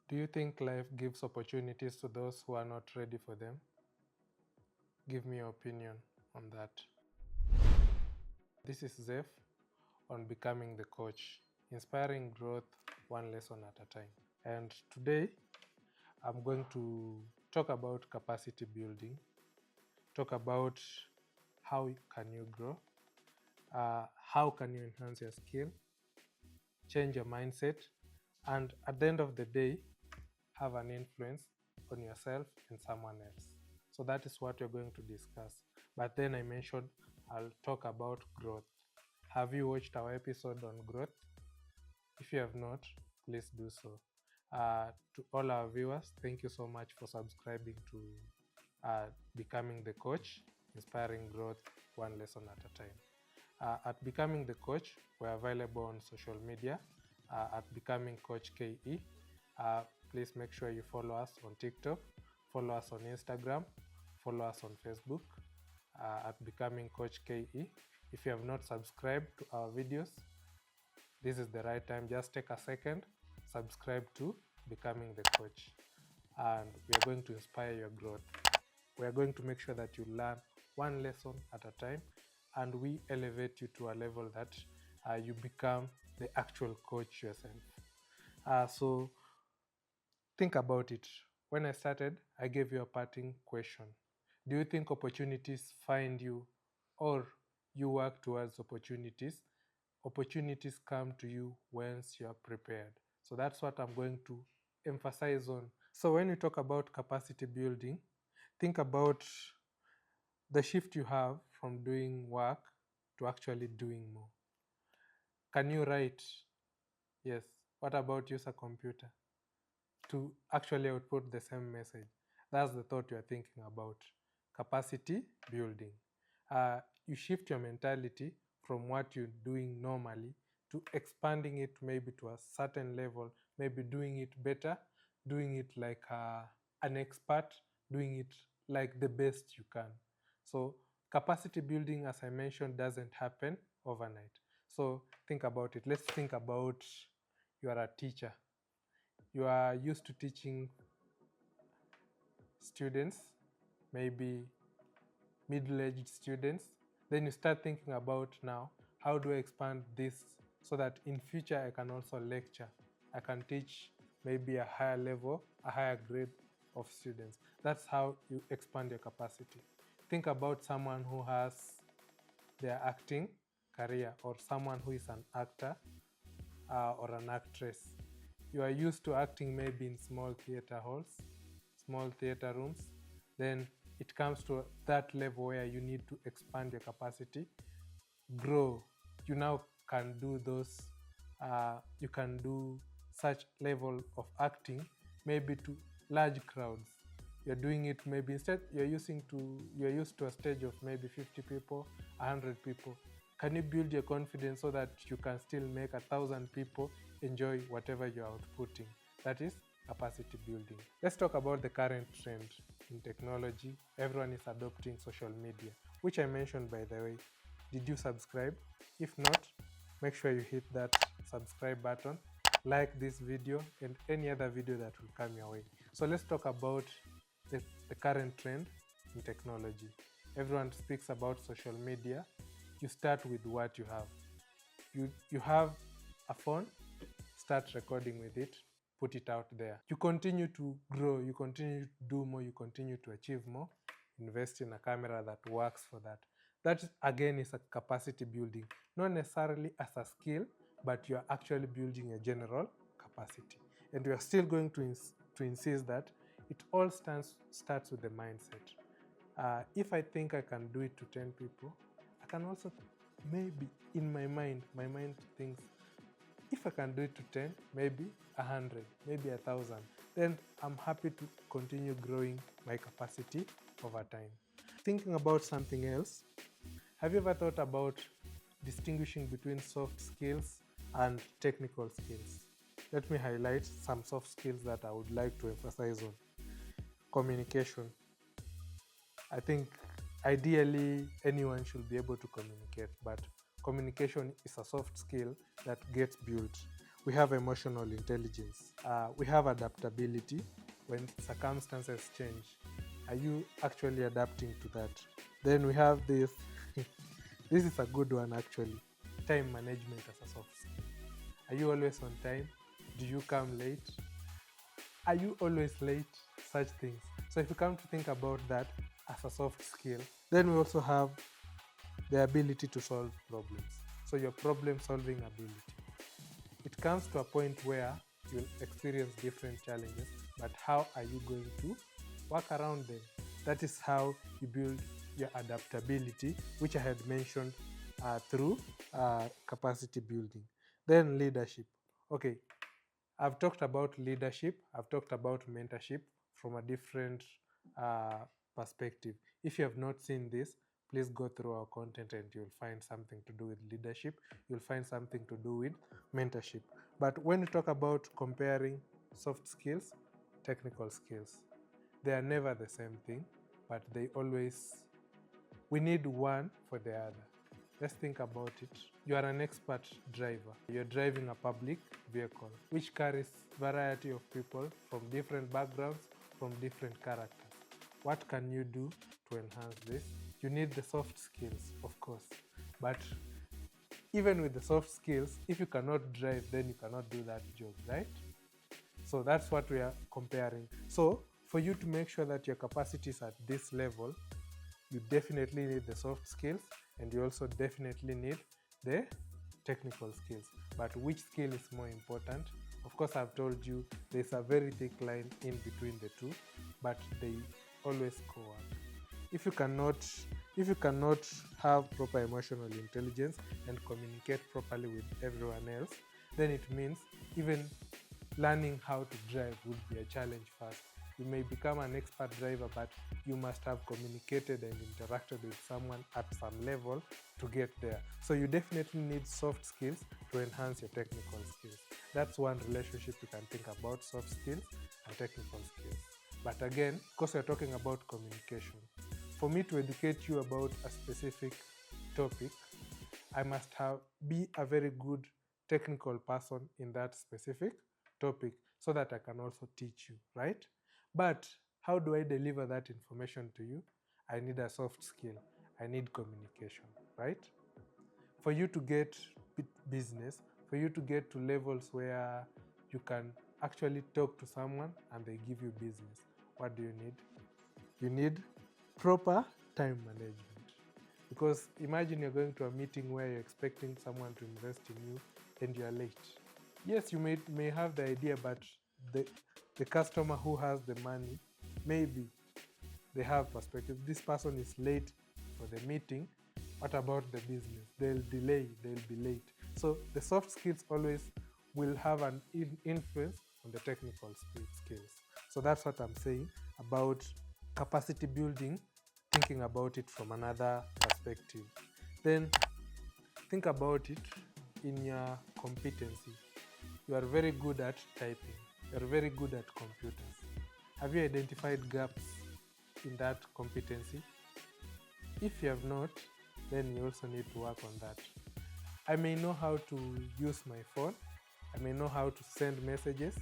Do you think life gives opportunities to those who are not ready for them? Give me your opinion on that. This is Zeph on Becoming the Coach, inspiring growth one lesson at a time. And today, I'm going to talk about capacity building, talk about how can you grow, how can you enhance your skill, change your mindset, and at the end of the day, have an influence on yourself and someone else. So that is what we're going to discuss. But then I mentioned I'll talk about growth. Have you watched our episode on growth? If you have not, please do so. To all our viewers, thank you so much for subscribing to Becoming the Coach, inspiring growth one lesson at a time. At Becoming the Coach, we're available on social media at Becoming Coach KE. Please make sure you follow us on TikTok, follow us on Instagram, follow us on Facebook at Becoming Coach KE. If you have not subscribed to our videos, this is the right time. Just take a second, subscribe to Becoming the Coach, and we are going to inspire your growth. We are going to make sure that you learn one lesson at a time, and we elevate you to a level that you become the actual coach yourself. So think about it. When I started, I gave you a parting question. Do you think opportunities find you, or you work towards opportunities? Opportunities come to you once you are prepared. So that's what I'm going to emphasize on. So when you talk about capacity building, think about the shift you have from doing work to actually doing more. Can you write? Yes. What about use a computer to actually output the same message? That's the thought you're thinking about. Capacity building. You shift your mentality from what you're doing normally to expanding it maybe to a certain level, maybe doing it better, doing it like an expert, doing it like the best you can. So capacity building, as I mentioned, doesn't happen overnight. So think about it. Let's think about you are a teacher. You are used to teaching students, maybe middle-aged students. Then you start thinking about now, how do I expand this so that in future I can also lecture. I can teach maybe a higher level, a higher grade of students. That's how you expand your capacity. Think about someone who has their acting career, or someone who is an actor or an actress. You are used to acting maybe in small theater halls, small theater rooms. Then it comes to that level where you need to expand your capacity, grow. You now can do those, you can do such level of acting maybe to large crowds. You're doing it maybe instead you're used to a stage of maybe 50 people, 100 people. Can you build your confidence so that you can still make 1,000 people enjoy whatever you're outputting? That is capacity building. Let's talk about the current trend in technology. Everyone is adopting social media, which I mentioned, by the way. Did you subscribe? If not, make sure you hit that subscribe button, like this video and any other video that will come your way. So let's talk about the current trend in technology. Everyone speaks about social media. You start with what you have. You have a phone, start recording with it, put it out there. You continue to grow, you continue to do more, you continue to achieve more, invest in a camera that works for that. That again is a capacity building, not necessarily as a skill, but you are actually building a general capacity. And we are still going to insist that it all starts with the mindset. If I think I can do it to 10 people, I can also maybe in my mind thinks, if I can do it to 10, maybe 100, maybe 1,000, then I'm happy to continue growing my capacity over time. Thinking about something else, have you ever thought about distinguishing between soft skills and technical skills? Let me highlight some soft skills that I would like to emphasize on. Communication. I think ideally anyone should be able to communicate, but communication is a soft skill that gets built. we have emotional intelligence. We have adaptability. When circumstances change, are you actually adapting to that? Then we have this. This is a good one actually. Time management as a soft skill. Are you always on time? Do you come late? Are you always late? Such things. So if you come to think about that as a soft skill, then we also have the ability to solve problems. So your problem solving ability. It comes to a point where you'll experience different challenges, but how are you going to work around them? That is how you build your adaptability, which I had mentioned through capacity building. Then leadership. Okay, I've talked about leadership, I've talked about mentorship from a different perspective. If you have not seen this, please go through our content and you'll find something to do with leadership. You'll find something to do with mentorship. But when we talk about comparing soft skills, technical skills, they are never the same thing, but we need one for the other. Let's think about it. You are an expert driver. You're driving a public vehicle, which carries variety of people from different backgrounds, from different characters. What can you do to enhance this? You need the soft skills, of course. But even with the soft skills, if you cannot drive, then you cannot do that job, right? So that's what we are comparing. So for you to make sure that your capacity is at this level, you definitely need the soft skills, and you also definitely need the technical skills. But which skill is more important? Of course, I've told you there's a very thick line in between the two, but they always co-work. If you cannot have proper emotional intelligence and communicate properly with everyone else, then it means even learning how to drive would be a challenge first. You may become an expert driver, but you must have communicated and interacted with someone at some level to get there. So you definitely need soft skills to enhance your technical skills. That's one relationship you can think about, soft skills and technical skills. But again, because we're talking about communication, for me to educate you about a specific topic, I must be a very good technical person in that specific topic so that I can also teach you, right? But how do I deliver that information to you? I need a soft skill. I need communication, right? For you to get business, for you to get to levels where you can actually talk to someone and they give you business, what do you need? You need proper time management. Because imagine you're going to a meeting where you're expecting someone to invest in you and you're late. Yes, you may have the idea, but the customer who has the money, maybe they have perspective. This person is late for the meeting. What about the business? They'll delay, they'll be late. So the soft skills always will have an influence on the technical skills. So that's what I'm saying about capacity building, thinking about it from another perspective. Then think about it in your competency. You are very good at typing. You are very good at computers. Have you identified gaps in that competency? If you have not, then you also need to work on that. I may know how to use my phone. I may know how to send messages.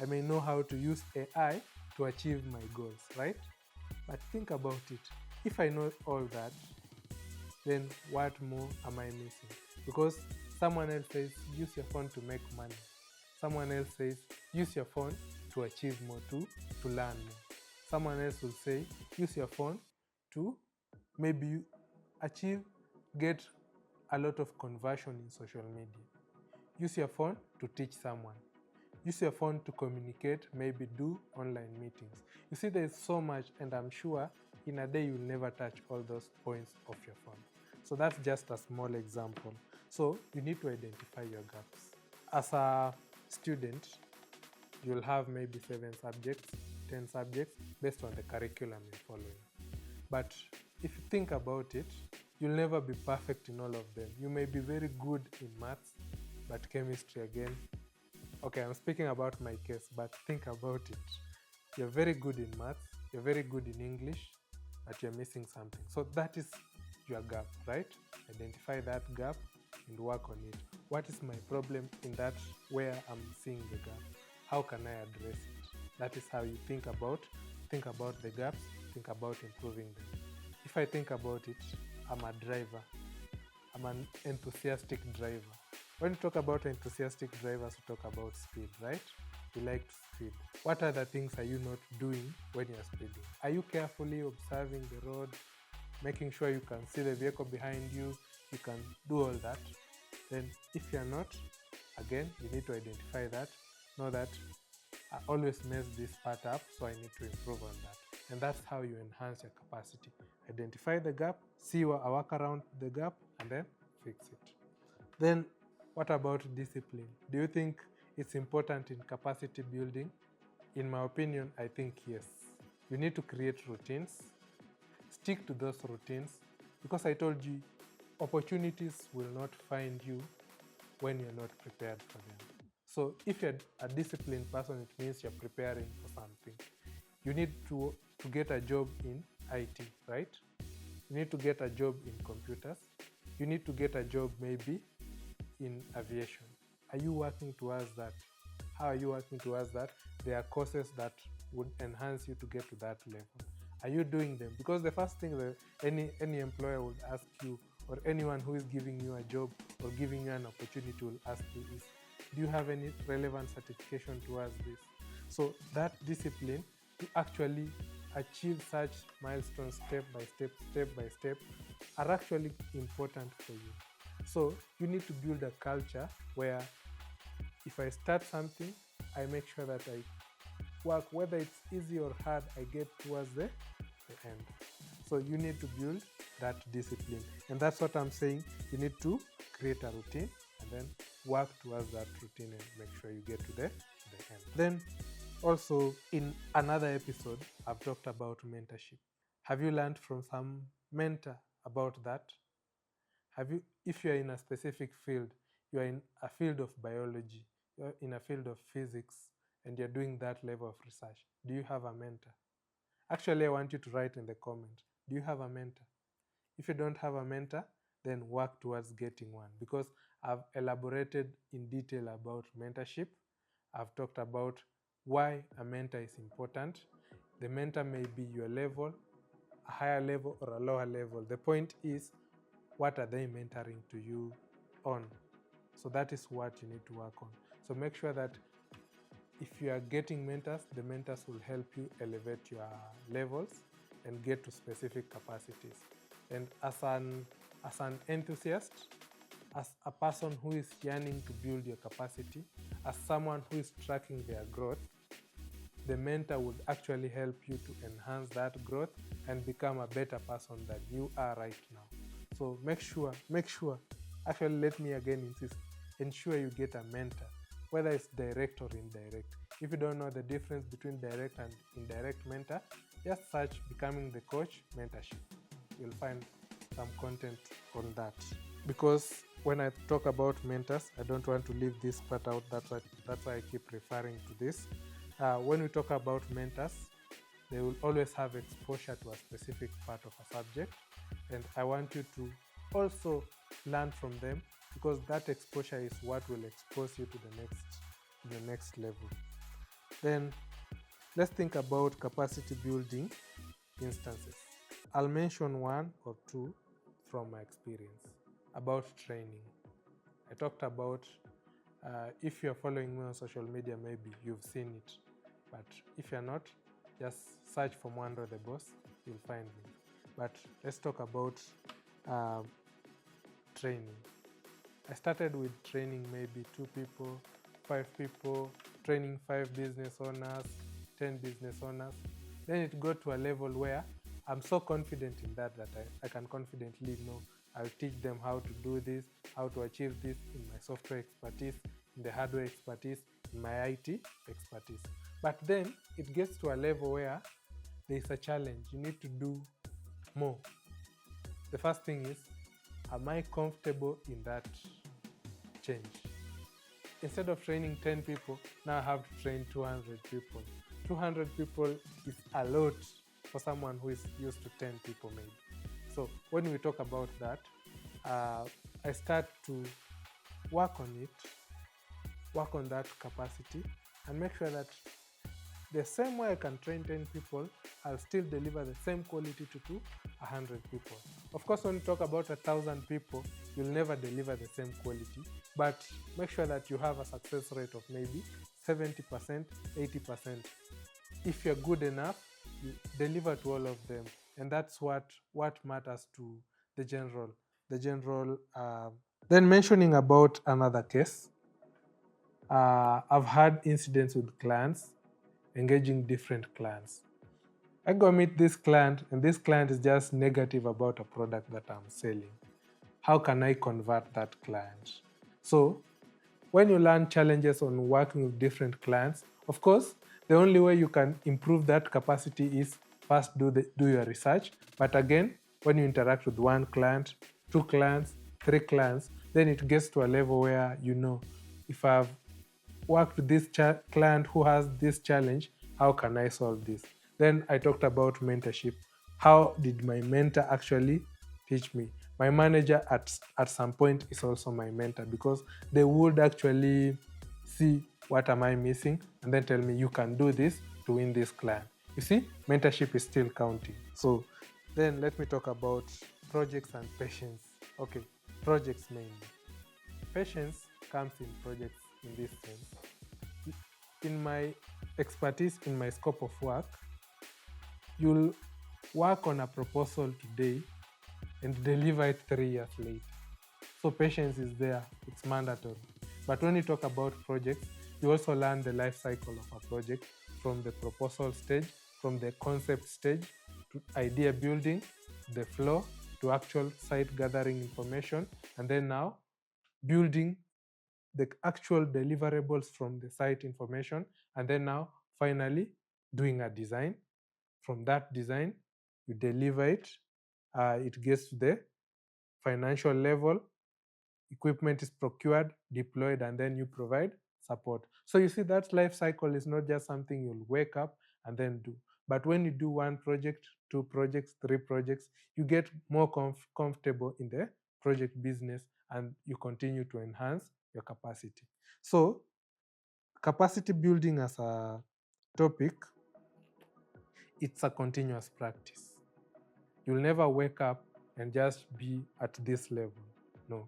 I may know how to use AI to achieve my goals, right? But think about it. If I know all that, then what more am I missing? Because someone else says, use your phone to make money. Someone else says, use your phone to achieve more, to learn more. Someone else will say, use your phone to maybe get a lot of conversion in social media. Use your phone to teach someone. Use your phone to communicate, maybe do online meetings. You see, there's so much, and I'm sure in a day you'll never touch all those points of your phone. So that's just a small example. So you need to identify your gaps. As a student, you'll have maybe 7 subjects, 10 subjects based on the curriculum you're following. But if you think about it, you'll never be perfect in all of them. You may be very good in maths, but chemistry again. Okay, I'm speaking about my case, but think about it. You're very good in maths, you're very good in English, but you're missing something. So that is your gap, right? Identify that gap. and work on it. What is my problem in that where I'm seeing the gap? How can I address it? That is how you think about the gaps, think about improving them. If I think about it, I'm a driver. I'm an enthusiastic driver. When you talk about enthusiastic drivers, we talk about speed, right? You like to speed. What other things are you not doing when you're speeding? Are you carefully observing the road, making sure you can see the vehicle behind you, you can do all that? Then if you're not, again, you need to identify that, know that I always mess this part up, so I need to improve on that. And that's how you enhance your capacity. Identify the gap, see what I work around the gap, and then fix it. Then what about discipline? Do you think it's important in capacity building? In my opinion, I think yes. You need to create routines. Stick to those routines, because I told you, opportunities will not find you when you're not prepared for them. So if you're a disciplined person, it means you're preparing for something. You need to get a job in IT, right? You need to get a job in computers. You need to get a job maybe in aviation. Are you working towards that? How are you working towards that? There are courses that would enhance you to get to that level. Are you doing them? Because the first thing that any employer would ask you, or anyone who is giving you a job or giving you an opportunity will ask you is, do you have any relevant certification towards this? So that discipline to actually achieve such milestones step by step are actually important for you. So you need to build a culture where if I start something, I make sure that I work, whether it's easy or hard, I get towards the end. So you need to build that discipline. And that's what I'm saying. You need to create a routine and then work towards that routine and make sure you get to the end. Then also in another episode, I've talked about mentorship. Have you learned from some mentor about that? If you're in a specific field, you're in a field of biology, you're in a field of physics, and you're doing that level of research, do you have a mentor? Actually, I want you to write in the comment, do you have a mentor? If you don't have a mentor, then work towards getting one, because I've elaborated in detail about mentorship. I've talked about why a mentor is important. The mentor may be your level, a higher level or a lower level. The point is, what are they mentoring to you on? So that is what you need to work on. So make sure that if you are getting mentors, the mentors will help you elevate your levels and get to specific capacities. And as an enthusiast, as a person who is yearning to build your capacity, as someone who is tracking their growth, the mentor would actually help you to enhance that growth and become a better person than you are right now. So make sure, actually let me again insist, ensure you get a mentor, whether it's direct or indirect. If you don't know the difference between direct and indirect mentor, just search Becoming the Coach Mentorship. You'll find some content on that. Because when I talk about mentors, I don't want to leave this part out. That's why I keep referring to this. When we talk about mentors, they will always have exposure to a specific part of a subject. And I want you to also learn from them, because that exposure is what will expose you to the next level. Then let's think about capacity building instances. I'll mention one or two from my experience about training. I talked about, if you're following me on social media, maybe you've seen it. But if you're not, just search for Mwando the Boss, you'll find me. But let's talk about training. I started with training maybe 2 people, 5 people, training 5 business owners, 10 business owners. Then it got to a level where I'm so confident in that I can confidently know I'll teach them how to do this, how to achieve this in my software expertise, in the hardware expertise, in my IT expertise. But then it gets to a level where there's a challenge. You need to do more. The first thing is, am I comfortable in that change? Instead of training 10 people, now I have to train 200 people. 200 people is a lot for someone who is used to 10 people maybe. So when we talk about that, I start to work on it, work on that capacity, and make sure that the same way I can train 10 people, I'll still deliver the same quality to 100 people. Of course, when you talk about 1,000 people, you'll never deliver the same quality, but make sure that you have a success rate of maybe 70%, 80%. If you're good enough, you deliver to all of them. And that's what matters to the general. Then mentioning about another case, I've had incidents with clients, engaging different clients. I go meet this client, and this client is just negative about a product that I'm selling. How can I convert that client? So when you learn challenges on working with different clients, of course, the only way you can improve that capacity is first do your research. But again, when you interact with one client, two clients, three clients, then it gets to a level where you know, if I've worked with this client who has this challenge, how can I solve this? Then I talked about mentorship. How did my mentor actually teach me? My manager at some point is also my mentor, because they would actually see what am I missing and then tell me, you can do this to win this client. You see, mentorship is still counting. So then let me talk about projects and patience. Okay, projects mainly. Patience comes in projects in this sense. In my expertise, in my scope of work, you'll work on a proposal today and deliver it 3 years later. So patience is there, it's mandatory. But when you talk about projects, you also learn the life cycle of a project, from the proposal stage, from the concept stage, to idea building, the flow, to actual site gathering information, and then now building the actual deliverables from the site information, and then now finally doing a design. From that design, you deliver it, it gets to the financial level, equipment is procured, deployed, and then you provide support. So you see, that life cycle is not just something you'll wake up and then do. But when you do one project, two projects, three projects, you get more comfortable in the project business, and you continue to enhance your capacity. So capacity building as a topic, it's a continuous practice. You'll never wake up and just be at this level. No.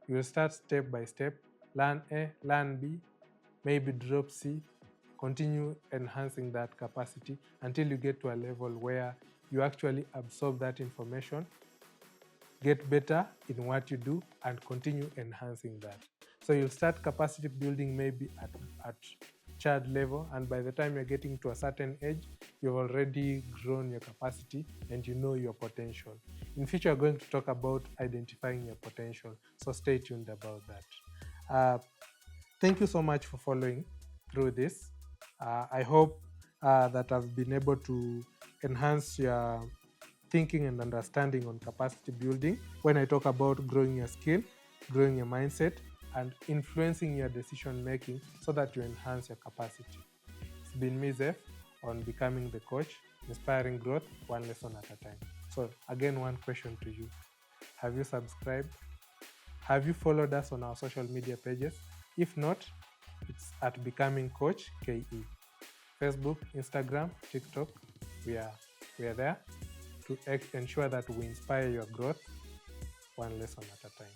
You will start step by step, learn A, learn B, maybe drop C, continue enhancing that capacity until you get to a level where you actually absorb that information, get better in what you do, and continue enhancing that. So you'll start capacity building maybe at child level, and by the time you're getting to a certain age, you've already grown your capacity and you know your potential. In future, we're going to talk about identifying your potential, so stay tuned about that. Thank you so much for following through this. I hope that I've been able to enhance your thinking and understanding on capacity building when I talk about growing your skill, growing your mindset, and influencing your decision making so that you enhance your capacity. It's been me, Zeph, on Becoming the Coach, inspiring growth one lesson at a time. So again, one question to you. Have you subscribed? Have you followed us on our social media pages? If not, it's at Becoming Coach KE. Facebook, Instagram, TikTok, we are there to ensure that we inspire your growth one lesson at a time.